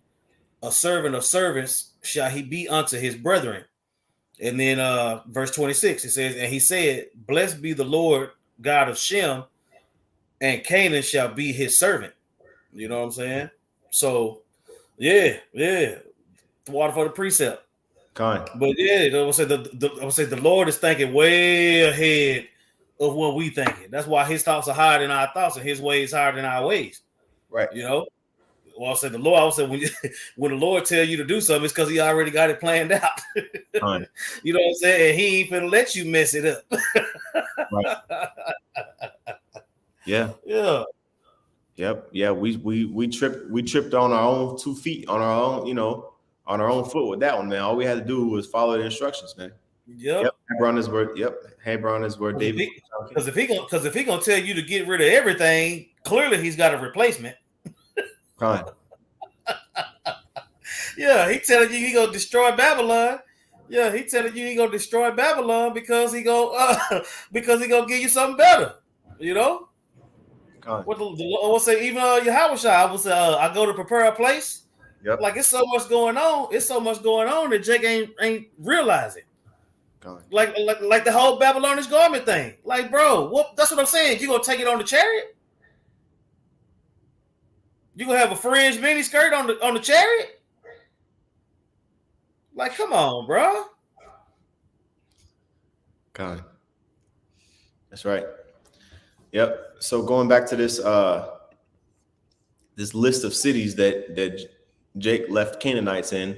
a servant of servants shall he be unto his brethren. And then verse 26, it says, and he said, blessed be the Lord God of Shem, and Canaan shall be his servant. You know what I'm saying? So, yeah, water for the precept. But yeah, I would say the Lord is thinking way ahead of what we thinking. That's why his thoughts are higher than our thoughts, and his ways higher than our ways. Right. Well, I said the Lord. I would say when the Lord tell you to do something, it's because he already got it planned out. You know what I'm saying? And he ain't finna let you mess it up. Right. Yeah. Yep. Yeah. We tripped on our own 2 feet, on our own, on our own foot with that one, man. All we had to do was follow the instructions, man. Yep. Hebron is where David. Because if he gonna tell you to get rid of everything, clearly he's got a replacement. Yeah, he telling you he gonna destroy Babylon. Yeah, he telling you he gonna destroy Babylon because he gonna give you something better. What I will say, even Yahweh Shai, I will say, I go to prepare a place. Yep. Like it's so much going on. It's so much going on that Jake ain't realizing. Like the whole Babylonish garment thing. Like, bro, that's what I'm saying. You gonna take it on the chariot? You gonna have a fringe mini skirt on the chariot? Like, come on, bro. God. That's right. Yep. So going back to this this list of cities that Jake left Canaanites in,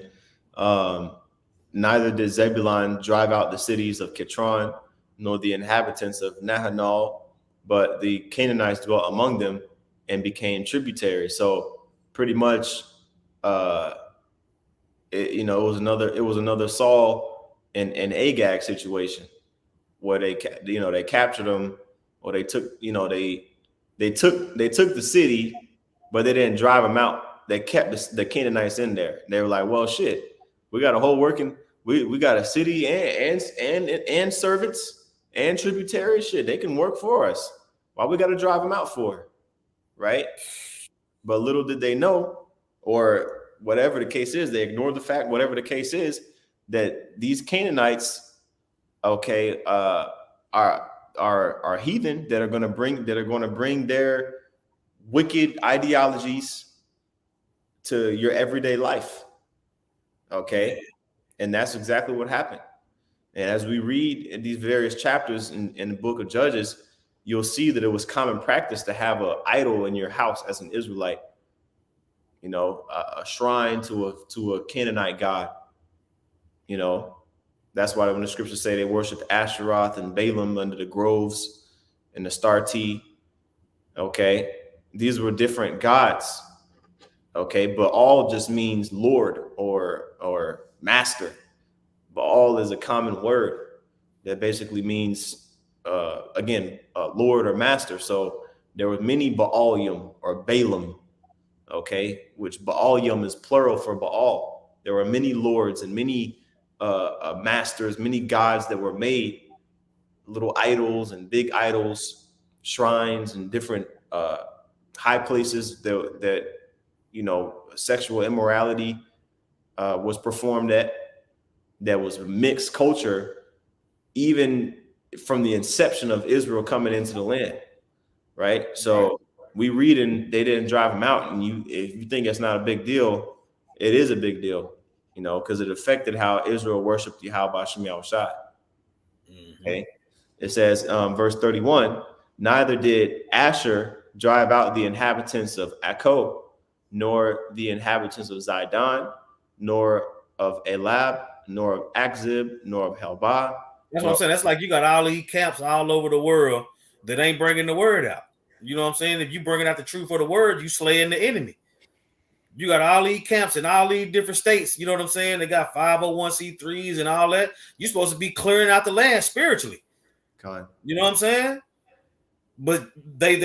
neither did Zebulun drive out the cities of Kitron, nor the inhabitants of Nahanal, but the Canaanites dwelt among them and became tributaries. So pretty much, it was another Saul and Agag situation where they captured them, or they took the city, but they didn't drive them out. They kept the Canaanites in there. They were like, well, shit, we got a whole we got a city and servants and tributaries. Shit, they can work for us. Why we got to drive them out for? Right? But little did they know, or whatever the case is, they ignored the fact, whatever the case is, that these Canaanites, are heathen that are going to bring their wicked ideologies to your everyday life. Okay. And that's exactly what happened. And as we read in these various chapters in the book of Judges, you'll see that it was common practice to have an idol in your house as an Israelite, you know, a shrine to a Canaanite god. You know, that's why when the scriptures say they worship Asheroth and Balaam under the groves and the star T. Okay, these were different gods. Okay, but all just means Lord or master. Baal is a common word that basically means, again, Lord or master. So there were many Baalim or Balaam, okay, which Baalim is plural for Baal. There were many lords and many masters, many gods that were made, little idols and big idols, shrines and different high places that you know, sexual immorality was performed at. That was mixed culture, even from the inception of Israel coming into the land, right? So we read and they didn't drive them out, and if you think it's not a big deal, it is a big deal, you know, because it affected how Israel worshipped Yahweh B'Shem Yahushai. Okay, it says, verse 31, neither did Asher drive out the inhabitants of Akko, nor the inhabitants of Zidon, nor of Elab, nor of Akzib, nor of Helbah. That's what I'm saying. That's like you got all these camps all over the world that ain't bringing the word out. You know what I'm saying? If you bringing out the truth of the word, you slaying the enemy. You got all these camps in all these different states. You know what I'm saying? They got 501c3s and all that. You're supposed to be clearing out the land spiritually. You know what I'm saying? But they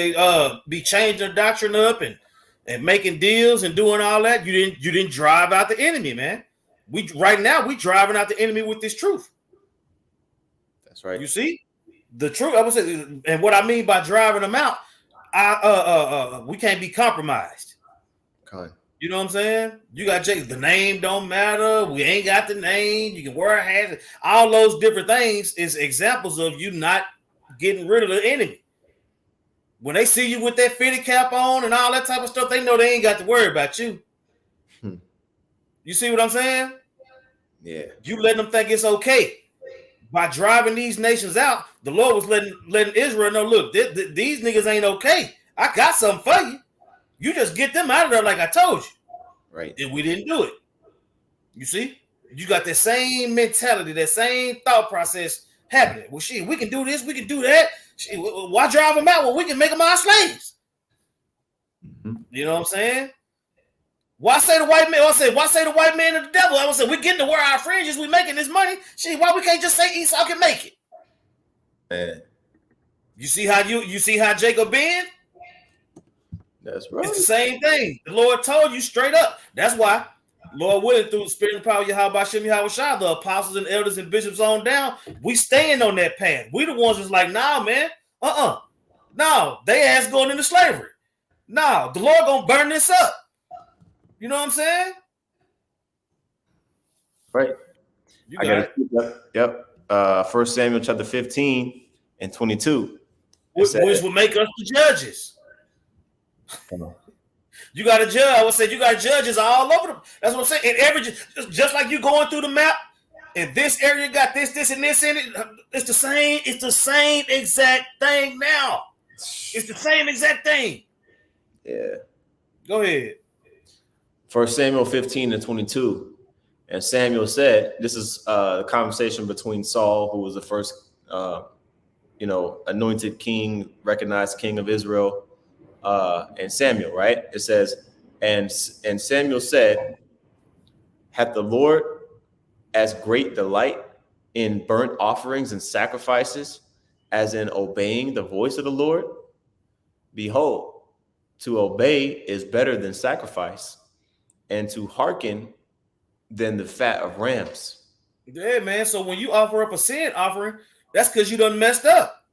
be changing their doctrine up and making deals and doing all that. You didn't drive out the enemy, man. Right now we driving out the enemy with this truth. That's right. You see the truth. I would say, and what I mean by driving them out, we can't be compromised. Okay. You know what I'm saying? You got the name don't matter. We ain't got the name. You can wear a hat. All those different things is examples of you not getting rid of the enemy. When they see you with that fitted cap on and all that type of stuff, they know they ain't got to worry about you. You see what I'm saying? Yeah. You letting them think it's okay. By driving these nations out, the Lord was letting Israel know, look, these niggas ain't okay. I got something for you. You just get them out of there like I told you. Right. And we didn't do it. You see? You got that same mentality, that same thought process happening. Well, shit, we can do this, we can do that. Shit, why drive them out when we can make them our slaves? You know what I'm saying? Why say the white man? Why say the white man and the devil? I would say we're getting to wear our fringes, we making this money. Shit, why we can't just say Esau can make it? Man. You see how Jacob been? That's right. It's the same thing. The Lord told you straight up. That's why, Lord willing, through the spirit and power of Yahweh B'Shem Yahushua, the apostles and elders and bishops on down, we staying on that path. We the ones that's like, nah, man, no, they ass going into slavery. No, the Lord gonna burn this up. You know what I'm saying? Right. You got it. Yep. 1 Samuel chapter 15 and 22. Which will make us the judges. You got a judge. I would say you got judges all over them. That's what I'm saying. And every just like you going through the map, and this area got this, and this in it. It's the same. It's the same exact thing now. It's the same exact thing. Yeah. Go ahead. 1 Samuel 15 and 22. And Samuel said, this is a conversation between Saul, who was the first, anointed king, recognized king of Israel, and Samuel, right? It says, and Samuel said, hath the Lord as great delight in burnt offerings and sacrifices as in obeying the voice of the Lord? Behold, to obey is better than sacrifice, and to hearken than the fat of rams. Yeah, man. So when you offer up a sin offering, that's because you done messed up.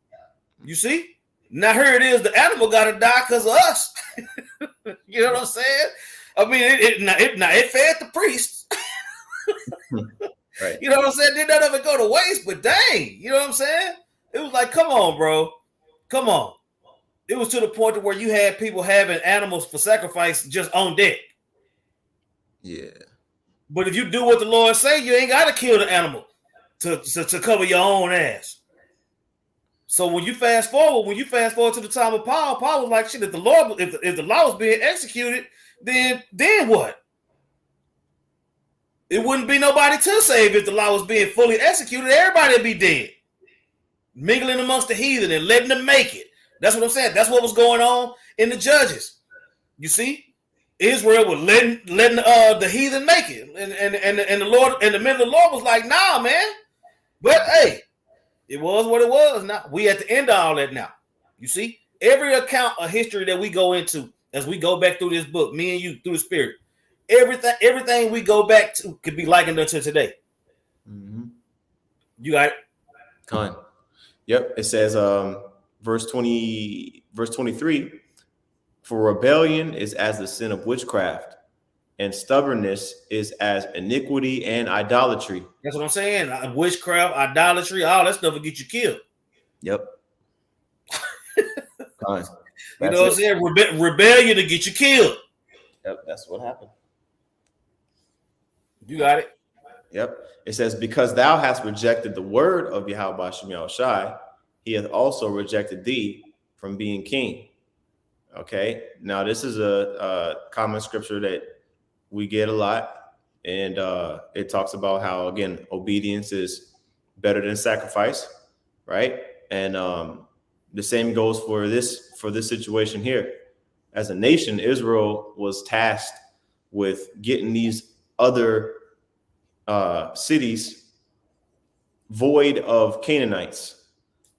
You see? Now here it is. The animal got to die because of us. You know what I'm saying? I mean, it fed the priests. Right. You know what I'm saying? Did none of it go to waste? But dang, you know what I'm saying? It was like, come on, bro. Come on. It was to the point to where you had people having animals for sacrifice just on deck. Yeah. But if you do what the Lord say, you ain't got to kill the animal. to cover your own ass. So when you fast forward to the time of Paul was like, shit, if the law was being executed, then what? It wouldn't be nobody to save if the law was being fully executed. Everybody would be dead, mingling amongst the heathen and letting them make it. That's what I'm saying. That's what was going on in the Judges. You see, Israel was letting the heathen make it, and the Lord and the men of the Lord was like, nah, man. But hey, it was what it was. Now we at the end of all that. Now, you see, every account of history that we go into as we go back through this book, me and you through the Spirit, everything we go back to could be likened unto today. Mm-hmm. You got it. Con. Yep. It says, verse 23. For rebellion is as the sin of witchcraft, and stubbornness is as iniquity and idolatry. That's what I'm saying. Witchcraft, idolatry, all that stuff will get you killed. Yep. You know what I'm saying? Rebellion to get you killed. Yep, that's what happened. You got it. Yep. It says, because thou hast rejected the word of Yahweh Shem Yahushai, he hath also rejected thee from being king. Okay, now this is a common scripture that we get a lot, and it talks about how, again, obedience is better than sacrifice, right? And the same goes for this situation here. As a nation, Israel was tasked with getting these other cities void of Canaanites,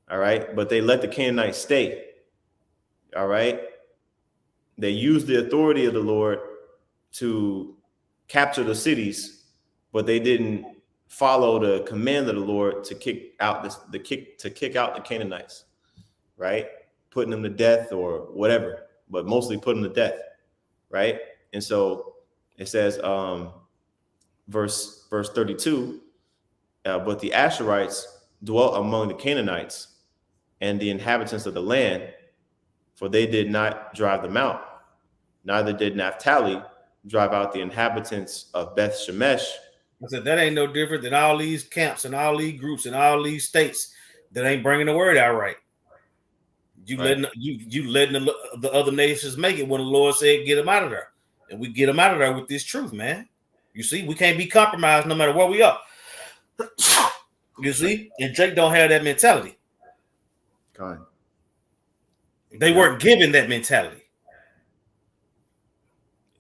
all right? But they let the Canaanites stay, all right? They used the authority of the Lord to capture the cities, but they didn't follow the command of the Lord to kick out the Canaanites, right? Putting them to death or whatever, but mostly putting them to death, right? And so it says, verse 32, but the Asherites dwelt among the Canaanites and the inhabitants of the land, for they did not drive them out. Neither did Naphtali drive out the inhabitants of Beth Shemesh. I said that ain't no different than all these camps and all these groups and all these states that ain't bringing the word out right. You letting the other nations make it when the Lord said get them out of there, and we get them out of there with this truth, man. You see, we can't be compromised no matter where we are. You see, and Drake don't have that mentality. God. They weren't given that mentality.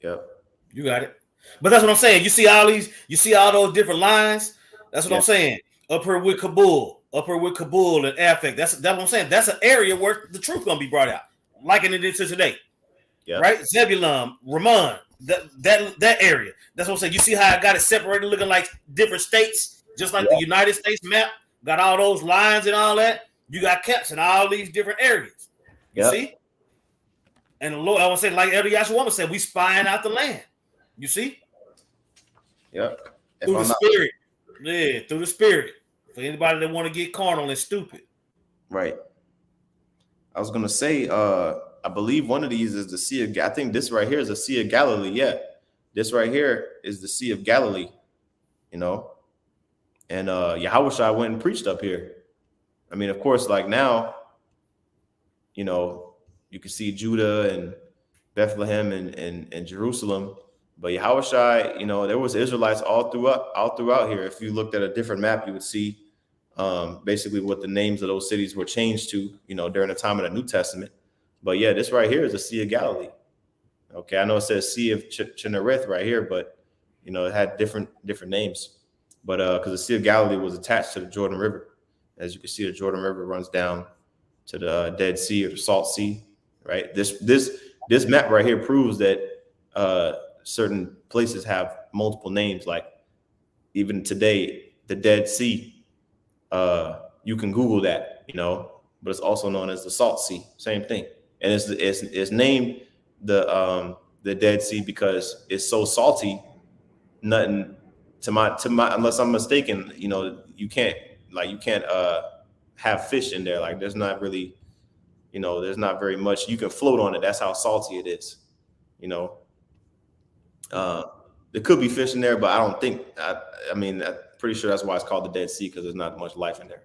Yep. You got it. But that's what I'm saying. You see all those different lines. That's what I'm saying. Up here with Kabul and Affect. That's what I'm saying. That's an area where the truth gonna be brought out, liking it to today. Yep. Right? Zebulun, Ramon, that area. That's what I'm saying. You see how I got it separated, looking like different states, just like the United States map. Got all those lines and all that. You got camps in all these different areas. You see? And the Lord, I want to say, like Elder Yahshua said, we spying out the land. You see? Yep. Through the Spirit. Yeah, through the Spirit. For anybody that want to get carnal and stupid. Right. I was going to say, I believe one of these is the Sea of, I think this right here is the Sea of Galilee. Yeah. This right here is the Sea of Galilee, you know? And Yahushua went and preached up here. I mean, of course, like now, you know, you can see Judah and Bethlehem and Jerusalem, but Yahushua, you know, there was Israelites all throughout here. If you looked at a different map, you would see basically what the names of those cities were changed to, you know, during the time of the New Testament. But yeah, this right here is the Sea of Galilee. Okay, I know it says Sea of Chinnereth right here, but you know, it had different names. But because the Sea of Galilee was attached to the Jordan River, as you can see, the Jordan River runs down to the Dead Sea or the Salt Sea. Right. This map right here proves that certain places have multiple names. Like even today, the Dead Sea. You can Google that, you know, but it's also known as the Salt Sea. Same thing, and it's named the Dead Sea because it's so salty. Nothing to my unless I'm mistaken, you know, you can't have fish in there. Like there's not really. You know, there's not very much you can float on it. That's how salty it is. You know, there could be fish in there, but I don't think. I mean, pretty sure that's why it's called the Dead Sea, because there's not much life in there.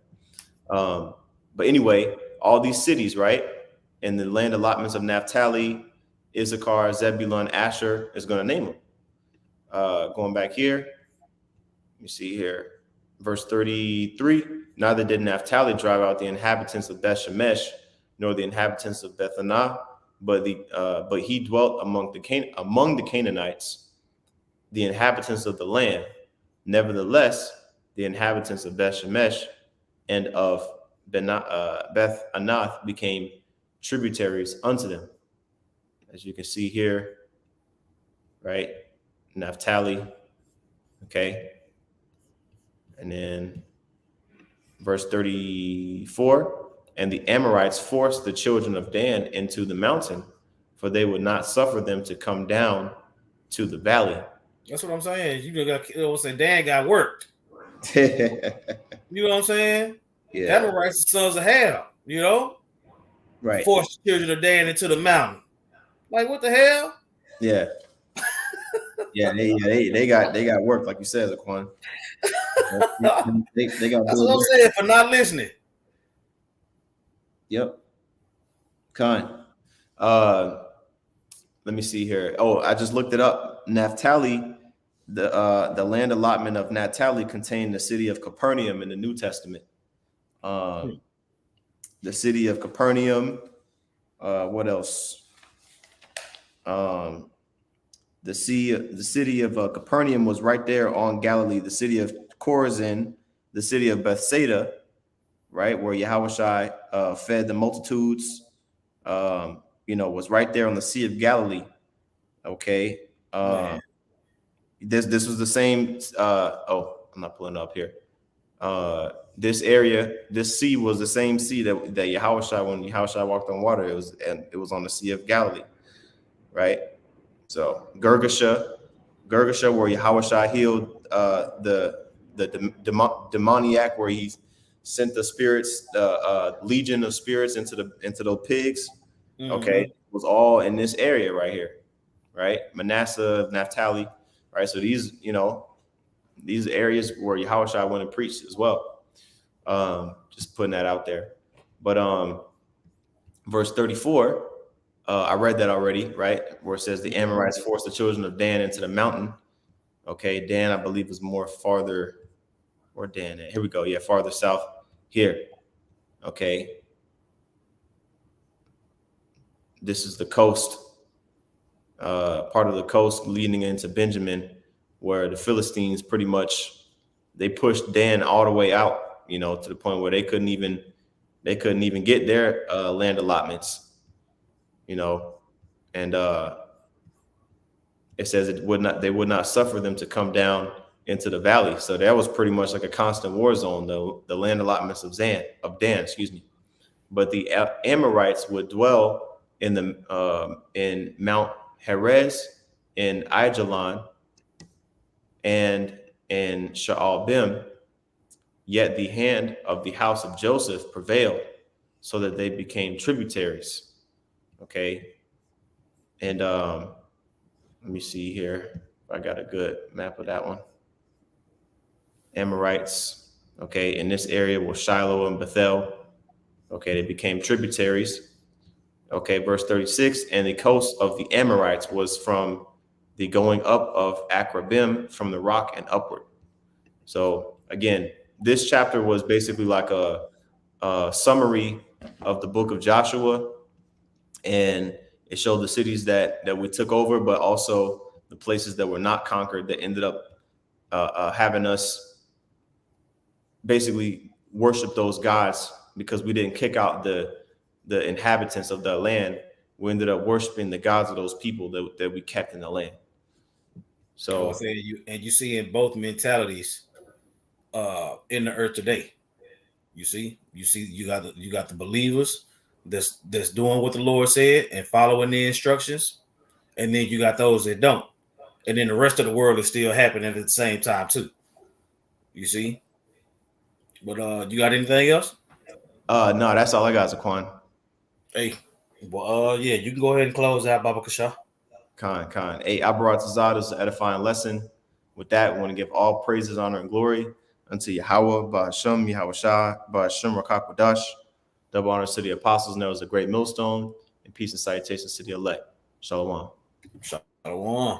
But anyway, all these cities, right, and the land allotments of Naphtali, Issachar, Zebulun, Asher is going to name them. Going back here, you see here, verse 33, neither did Naphtali drive out the inhabitants of Beth Shemesh, nor the inhabitants of Beth Anah, but he dwelt among the Canaanites, the inhabitants of the land. Nevertheless, the inhabitants of Beth Shemesh and of Beth Anath became tributaries unto them. As you can see here, right? Naphtali, okay? And then verse 34, and the Amorites forced the children of Dan into the mountain, for they would not suffer them to come down to the valley. That's what I'm saying. You got say Dan got worked. Yeah. You know what I'm saying? Amorites, the sons of Ham, you know? Right. Forced the children of Dan into the mountain. Like, what the hell? Yeah. Yeah, they got work, like you said, Zaquan. They got. That's what I'm saying for not listening. Yep. Con. Let me see here. Oh, I just looked it up. Naphtali, the land allotment of Naphtali contained the city of Capernaum in the New Testament. The city of Capernaum. What else? The city of Capernaum was right there on Galilee. The city of Chorazin, the city of Bethsaida, right, where Yahushua fed the multitudes, was right there on the Sea of Galilee. Okay. This was the same. I'm not pulling it up here. This area, this sea was the same sea that Yahushua, when Yahushua walked on water, it was on the Sea of Galilee, right? So Girgasha, where Yahushua healed the demoniac, where he sent the spirits, legion of spirits into the pigs. Mm-hmm. Okay, was all in this area right here, right? Manasseh, Naphtali, right? So these areas where Yahushua went and preached as well. Just putting that out there. But verse 34. I read that already, right? Where it says the Amorites forced the children of Dan into the mountain. Okay, Dan, I believe, is more farther. Where Dan at? Here we go. Yeah, farther south here. Okay. This is the coast, part of the coast leading into Benjamin, where the Philistines pretty much, they pushed Dan all the way out, to the point where they couldn't even get their land allotments. And it says they would not suffer them to come down into the valley. So that was pretty much like a constant war zone, the land allotments of Dan, But the Amorites would dwell in Mount Heres, in Aijalon, and in Sha'albim. Yet the hand of the house of Joseph prevailed, so that they became tributaries. Okay. And let me see here if I got a good map of that one. Amorites, okay, in this area were Shiloh and Bethel. Okay, they became tributaries. Okay, verse 36, and the coast of the Amorites was from the going up of Akrabim, from the rock and upward. So again, this chapter was basically like a summary of the book of Joshua, and it showed the cities that we took over, but also the places that were not conquered, that ended up having us basically worship those gods, because we didn't kick out the inhabitants of the land. We ended up worshiping the gods of those people that we kept in the land. So you see in both mentalities in the earth today. You got the believers that's doing what the Lord said and following the instructions, and then you got those that don't, and then the rest of the world is still happening at the same time too. You see, but you got anything else? No, that's all I got, Zaquan. Hey, well, yeah, you can go ahead and close out, Baba Kasha. Khan. Hey, I brought Tazad as an edifying lesson. With that, we want to give all praises, honor, and glory unto Yahweh, Ba'ashem, Yahweh Shai, Ba'ashem, Rakakwadash. Double honors to the apostles, and there was a great millstone, and peace and salutations to the elect. Shalom. Shalom.